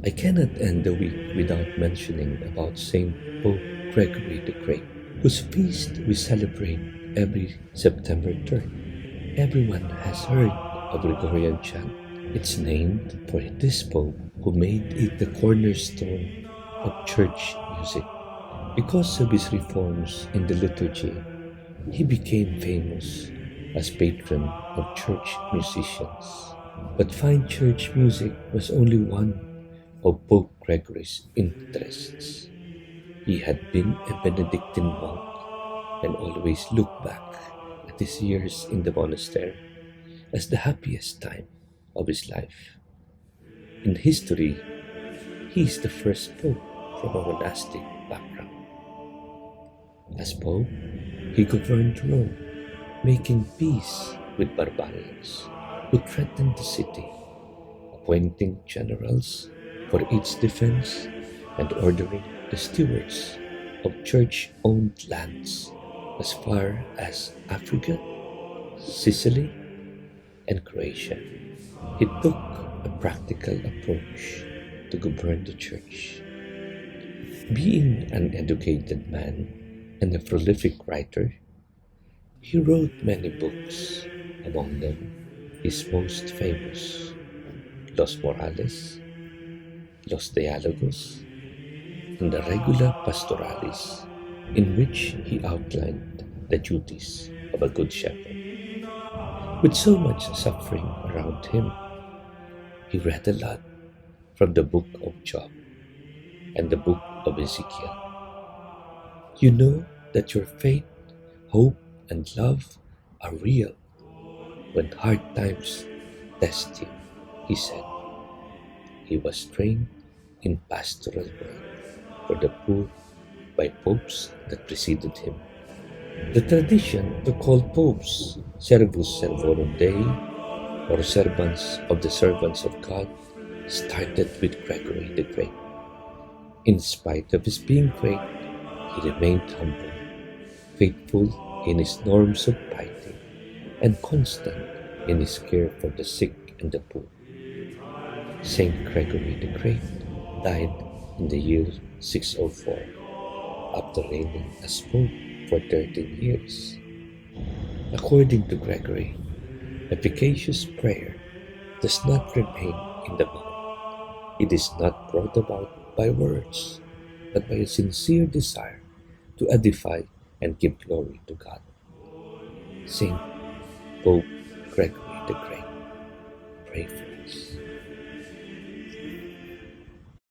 I cannot end the week without mentioning about Saint Pope Gregory the Great, whose feast we celebrate every September 3rd. Everyone has heard of Gregorian Chant. It's named for this Pope who made it the cornerstone of church music. Because of his reforms in the liturgy, he became famous as patron of church musicians. But fine church music was only one of Pope Gregory's interests. He had been a Benedictine monk and always looked back at his years in the monastery as the happiest time of his life. In history, he is the first pope from a monastic background. As pope, he governed Rome, making peace with barbarians who threatened the city, appointing generals for its defense and ordering the stewards of church-owned lands as far as Africa, Sicily, and Croatia. He took a practical approach to govern the church. Being an educated man and a prolific writer, he wrote many books, among them his most famous, Los Morales, Los Diálogos, and the Regula Pastoralis, in which he outlined the duties of a good shepherd. With so much suffering around him, he read a lot from the book of Job and the book of Ezekiel. You know that your faith, hope, and love are real when hard times test you, he said. He was trained in pastoral work for the poor by popes that preceded him. The tradition to call popes Servus Servorum Dei, or servants of the servants of God, started with Gregory the Great. In spite of his being great, he remained humble, faithful in his norms of piety, and constant in his care for the sick and the poor. Saint Gregory the Great died in the year 604, after reigning as Pope for 13 years. According to Gregory, efficacious prayer does not remain in the mouth. It is not brought about by words, but by a sincere desire to edify and give glory to God. Saint Pope Gregory the Great, pray for us.